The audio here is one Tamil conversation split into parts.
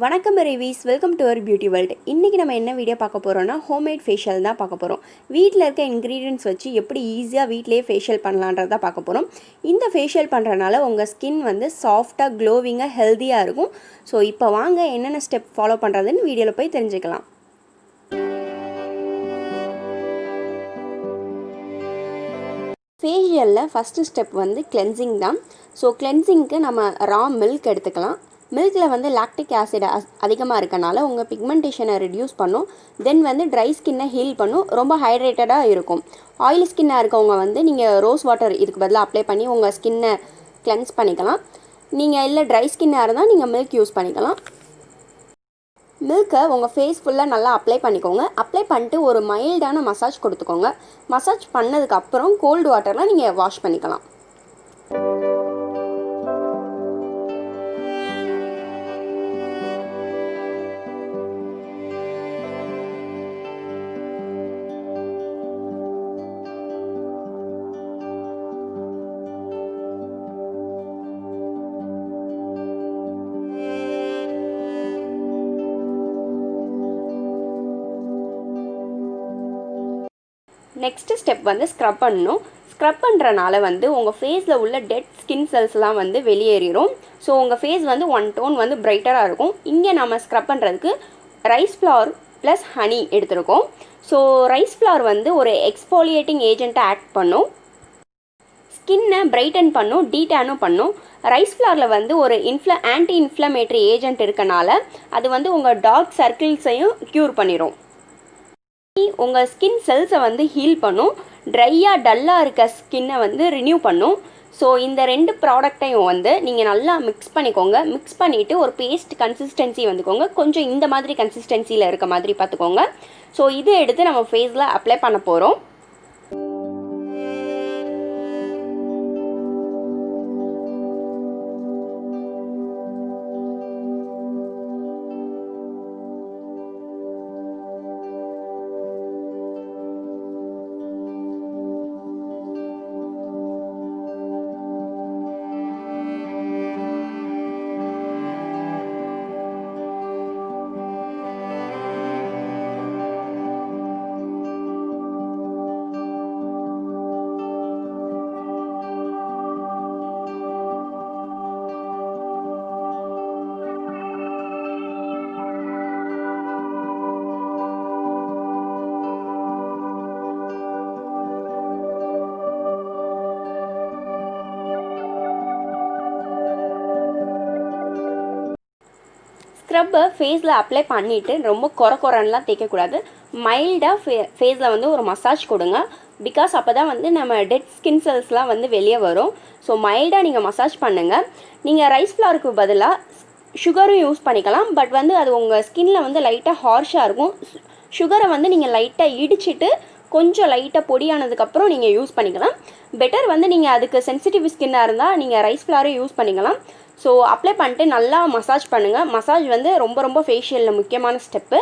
வணக்கம் ரேவிஸ், welcome to our beauty world. இன்றைக்கி நம்ம என்ன வீடியோ பார்க்க போகிறோன்னா ஹோம்மேட் ஃபேஷியல் தான் பார்க்க போகிறோம். வீட்டில் இருக்க இன்க்ரீடியன்ட்ஸ் வச்சு எப்படி ஈஸியாக வீட்டிலேயே ஃபேஷியல் பண்ணலான்றதை பார்க்க போகிறோம். இந்த ஃபேஷியல் பண்ணுறனால உங்கள் ஸ்கின் வந்து சாஃப்டாக, க்ளோவிங்காக, ஹெல்த்தியாக இருக்கும். ஸோ இப்போ வாங்க என்னென்ன ஸ்டெப் ஃபாலோ பண்ணுறதுன்னு வீடியோவில் போய் தெரிஞ்சுக்கலாம். ஃபேஷியலில் ஃபஸ்ட்டு ஸ்டெப் வந்து கிளென்சிங் தான். ஸோ கிளென்சிங்க்கு நம்ம ரா மில்க் எடுத்துக்கலாம். மில்கில் வந்து லாக்டிக் ஆசிட் அதிகமாக இருக்கனால உங்கள் பிக்மெண்டேஷனை ரெடியூஸ் பண்ணும். தென் வந்து ட்ரை ஸ்கின்னை ஹீல் பண்ணும். ரொம்ப ஹைட்ரேட்டடாக இருக்கும். ஆயிலி ஸ்கின்னாக இருக்கவங்க வந்து நீங்கள் ரோஸ் வாட்டர் இதுக்கு பதிலாக அப்ளை பண்ணி உங்கள் ஸ்கின்னை கிளென்ஸ் பண்ணிக்கலாம். நீங்கள் இல்லை ட்ரை ஸ்கின்னாக இருந்தால் நீங்கள் மில்க் யூஸ் பண்ணிக்கலாம். மில்க்கை உங்கள் ஃபேஸ் ஃபுல்லாக நல்லா அப்ளை பண்ணிக்கோங்க. அப்ளை பண்ணிட்டு ஒரு மைல்டான மசாஜ் கொடுத்துக்கோங்க. மசாஜ் பண்ணதுக்கப்புறம் கோல்டு வாட்டரில் நீங்கள் வாஷ் பண்ணிக்கலாம். நெக்ஸ்ட்டு ஸ்டெப் வந்து ஸ்க்ரப் பண்ணணும். ஸ்க்ரப் பண்ணுறனால வந்து உங்கள் ஃபேஸில் உள்ள டெட் ஸ்கின் செல்ஸ்லாம் வந்து வெளியேறிடும். ஸோ உங்கள் ஃபேஸ் வந்து ஒன் டோன் வந்து பிரைட்டராக இருக்கும். இங்கே நம்ம ஸ்க்ரப் பண்ணுறதுக்கு ரைஸ் ஃப்ளவர் ப்ளஸ் ஹனி எடுத்துருக்கோம். ஸோ ரைஸ் ஃப்ளவர் வந்து ஒரு எக்ஸ்ஃபோலியேட்டிங் ஏஜெண்ட்டை ஆக்ட் பண்ணும். ஸ்கின்னை பிரைட்டன் பண்ணும், டீடேனும் பண்ணும். ரைஸ் ஃப்ளவரில் வந்து ஒரு ஆன்டி இன்ஃப்ளமேட்டரி ஏஜெண்ட் இருக்கனால அது வந்து உங்கள் டார்க் சர்க்கிள்ஸையும் க்யூர் பண்ணிடும். உங்கள் ஸ்கின் செல்ஸை வந்து ஹீல் பண்ணும். ட்ரையாக டல்லாக இருக்க ஸ்கின்னை வந்து ரினியூ பண்ணும். ஸோ இந்த ரெண்டு ப்ராடக்டையும் வந்து நீங்கள் நல்லா மிக்ஸ் பண்ணிக்கோங்க. மிக்ஸ் பண்ணிவிட்டு ஒரு பேஸ்ட் கன்சிஸ்டன்சி வந்துக்கோங்க. கொஞ்சம் இந்த மாதிரி கன்சிஸ்டன்சியில் இருக்க மாதிரி பார்த்துக்கோங்க. ஸோ இது எடுத்து நம்ம ஃபேஸில் அப்ளை பண்ண போகிறோம். ஸ்க்ரப்பை ஃபேஸில் அப்ளை பண்ணிவிட்டு ரொம்ப குறன்லாம் தேய்க்கக்கூடாது. மைல்டாக ஃபேஸில் வந்து ஒரு மசாஜ் கொடுங்க. பிகாஸ் அப்போ தான் வந்து நம்ம டெட் ஸ்கின் செல்ஸ்லாம் வந்து வெளியே வரும். ஸோ மைல்டாக நீங்கள் மசாஜ் பண்ணுங்கள். நீங்கள் ரைஸ் ஃப்ளவருக்கு பதிலாக சுகரும் யூஸ் பண்ணிக்கலாம். பட் வந்து அது உங்கள் ஸ்கின்னில் வந்து லைட்டாக ஹார்ஷாக இருக்கும். சுகரை வந்து நீங்கள் லைட்டாக இடிச்சிட்டு கொஞ்சம் லைட்டாக பொடியானதுக்கப்புறம் நீங்கள் யூஸ் பண்ணிக்கலாம். பெட்டர் வந்து நீங்கள் அதுக்கு சென்சிட்டிவ் ஸ்கின்னாக இருந்தால் நீங்கள் ரைஸ் ஃப்ளவரை யூஸ் பண்ணிக்கலாம். ஸோ அப்ளை பண்ணிட்டு நல்லா மசாஜ் பண்ணுங்கள். மசாஜ் வந்து ரொம்ப ஃபேஷியலில் முக்கியமான ஸ்டெப்பு.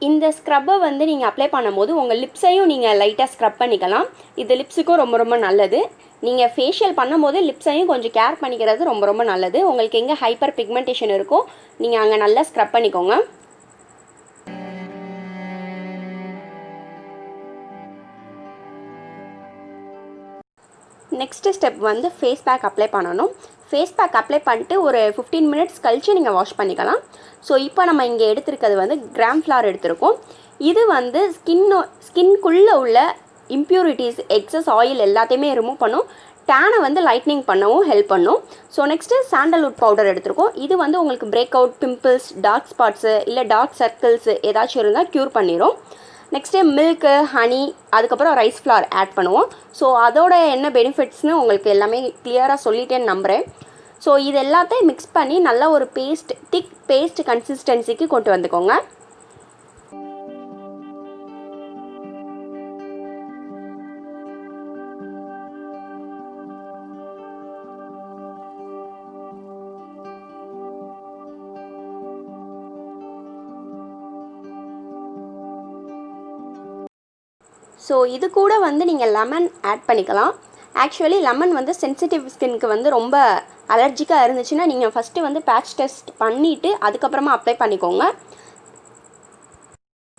இந்த ஸ்க்ரப்பை வந்து நீங்கள் அப்ளை பண்ணும்போது உங்கள் லிப்ஸையும் நீங்கள் லைட்டாக ஸ்க்ரப் பண்ணிக்கலாம். இது லிப்ஸுக்கும் ரொம்ப நல்லது. நீங்கள் ஃபேஷியல் பண்ணும்போது லிப்ஸையும் கொஞ்சம் கேர் பண்ணிக்கிறது ரொம்ப நல்லது. உங்களுக்கு எங்கே ஹைப்பர் பிக்மெண்டேஷன் இருக்கோ நீங்கள் அங்கே நல்லா ஸ்க்ரப் பண்ணிக்கோங்க. நெக்ஸ்ட்டு ஸ்டெப் வந்து ஃபேஸ் பேக் அப்ளை பண்ணணும். ஃபேஸ் பேக் அப்ளை பண்ணிட்டு ஒரு 15 மினிட்ஸ் கழித்து நீங்கள் வாஷ் பண்ணிக்கலாம். ஸோ இப்போ நம்ம இங்கே எடுத்துருக்கிறது வந்து கிராம் ஃப்ளவர் எடுத்திருக்கோம். இது வந்து ஸ்கின்குள்ளே உள்ள இம்ப்யூரிட்டிஸ் எக்ஸஸ் ஆயில் எல்லாத்தையுமே ரிமூவ் பண்ணும். டேனை வந்து லைட்னிங் பண்ணவும் ஹெல்ப் பண்ணும். ஸோ நெக்ஸ்ட்டு சாண்டல்வுட் பவுடர் எடுத்துருக்கோம். இது வந்து உங்களுக்கு break out, pimples, dark spots இல்லை டார்க் சர்க்கிள்ஸு ஏதாச்சும் இருந்தால் க்யூர் பண்ணிடும். நெக்ஸ்ட்டு மில்க்கு, ஹனி, அதுக்கப்புறம் ரைஸ் ஃப்ளார் ஆட் பண்ணுவோம். ஸோ அதோட என்ன பெனிஃபிட்ஸ்னு உங்களுக்கு எல்லாமே கிளியராக சொல்லிட்டேன்னு நம்புகிறேன். ஸோ இது எல்லாத்தையும் மிக்ஸ் பண்ணி நல்லா ஒரு திக் பேஸ்ட் கன்சிஸ்டன்சிக்கு கொண்டு வந்துக்கோங்க. ஸோ இது கூட வந்து நீங்கள் லெமன் ஆட் பண்ணிக்கலாம். ஆக்சுவலி லெமன் வந்து சென்சிட்டிவ் ஸ்கின்க்கு வந்து ரொம்ப அலர்ஜிக்காக இருந்துச்சுன்னா நீங்கள் ஃபஸ்ட்டு வந்து பேட்ச் டெஸ்ட் பண்ணிவிட்டு அதுக்கப்புறமா அப்ளை பண்ணிக்கோங்க.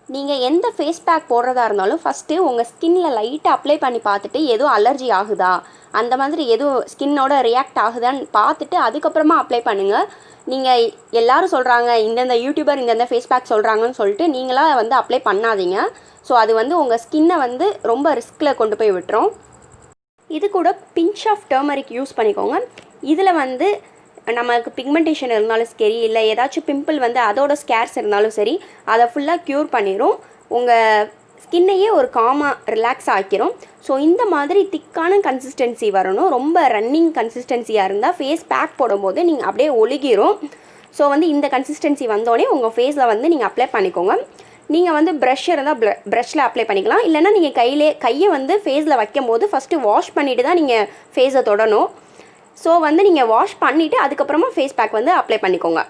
நீங்கள் எந்த ஃபேஸ் பேக் போடுறதா இருந்தாலும் ஃபஸ்ட்டு உங்கள் ஸ்கின்னில் லைட்டாக அப்ளை பண்ணி பார்த்துட்டு எதுவும் அலர்ஜி ஆகுதா, அந்த மாதிரி எதுவும் ஸ்கின்னோட ரியாக்ட் ஆகுதான்னு பார்த்துட்டு அதுக்கப்புறமா அப்ளை பண்ணுங்கள். நீங்கள் எல்லோரும் சொல்கிறாங்க, இந்தந்த யூடியூபர் இந்தந்த ஃபேஸ் பேக் சொல்கிறாங்கன்னு சொல்லிட்டு நீங்களாக வந்து அப்ளை பண்ணாதீங்க. ஸோ அது வந்து உங்கள் ஸ்கின்னை வந்து ரொம்ப ரிஸ்கில் கொண்டு போய் விட்டுரும். இது கூட பிஞ்ச் ஆஃப் டர்மரிக் யூஸ் பண்ணிக்கோங்க. இதில் வந்து நமக்கு பிக்மெண்டேஷன் இருந்தாலும் சரி, இல்லை ஏதாச்சும் பிம்பிள் வந்து அதோட ஸ்கேர்ஸ் இருந்தாலும் சரி, அதை ஃபுல்லாக க்யூர் பண்ணிடும். உங்கள் ஸ்கின்னையே ஒரு காமாக ரிலாக்ஸ் ஆக்கிரும். ஸோ இந்த மாதிரி திக்கான கன்சிஸ்டன்சி வரணும். ரொம்ப ரன்னிங் கன்சிஸ்டன்சியாக இருந்தால் ஃபேஸ் பேக் போடும்போது நீங்கள் அப்படியே ஒழுகிரும். ஸோ வந்து இந்த கன்சிஸ்டன்சி வந்தோடனே உங்கள் ஃபேஸில் வந்து நீங்கள் அப்ளை பண்ணிக்கோங்க. நீங்கள் வந்து ப்ரஷ் இருந்தால் ப்ரஷ்ஷில் அப்ளை பண்ணிக்கலாம். இல்லைனா நீங்கள் கையை வந்து ஃபேஸில் வைக்கும் போது ஃபஸ்ட்டு வாஷ் பண்ணிவிட்டு தான் நீங்கள் ஃபேஸை தொடணும். ஸோ வந்து நீங்கள் வாஷ் பண்ணிவிட்டு அதுக்கப்புறமா ஃபேஸ் பேக் வந்து அப்ளை பண்ணிக்கோங்க.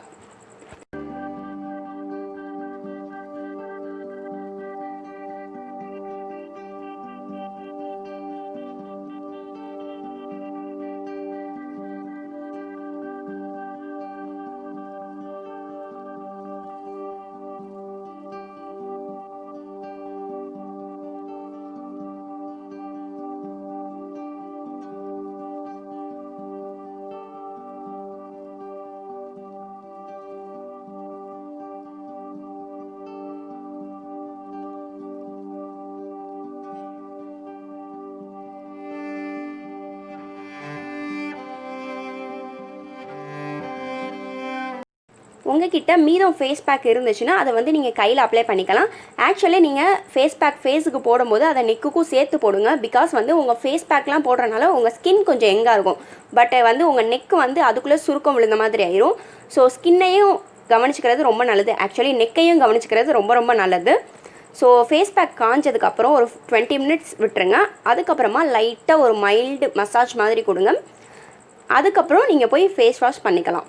உங்ககிட்ட மீதம் ஃபேஸ் பேக் இருந்துச்சுன்னா அதை வந்து நீங்கள் கையில் அப்ளை பண்ணிக்கலாம். ஆக்சுவலி நீங்கள் ஃபேஸ் பேக் ஃபேஸுக்கு போடும்போது அதை நெக்குக்கும் சேர்த்து போடுங்க. பிகாஸ் வந்து உங்கள் ஃபேஸ் பேக்லாம் போடுறதுனால உங்கள் ஸ்கின் கொஞ்சம் எங்காக இருக்கும். பட் வந்து உங்கள் நெக்கு வந்து அதுக்குள்ளே சுருக்கம் விழுந்த மாதிரி ஆயிரும். ஸோ ஸ்கின்னையும் கவனிச்சிக்கிறது ரொம்ப நல்லது. ஆக்சுவலி நெக்கையும் கவனிச்சிக்கிறது ரொம்ப ரொம்ப நல்லது. ஸோ ஃபேஸ் பேக் காஞ்சதுக்கப்புறம் ஒரு 20 மினிட்ஸ் விட்டுருங்க. அதுக்கப்புறமா லைட்டாக ஒரு மைல்டு மசாஜ் மாதிரி கொடுங்க. அதுக்கப்புறம் நீங்கள் போய் ஃபேஸ் வாஷ் பண்ணிக்கலாம்.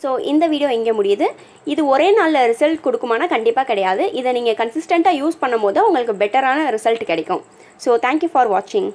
ஸோ இந்த வீடியோ இங்கே முடியுது. இது ஒரே நாளில் ரிசல்ட் கொடுக்குமானா கண்டிப்பாக கிடையாது. இதை நீங்கள் கன்சிஸ்டண்ட்டாக யூஸ் பண்ணும் போது உங்களுக்கு பெட்டரான ரிசல்ட் கிடைக்கும். ஸோ தேங்க்யூ ஃபார் வாட்சிங்.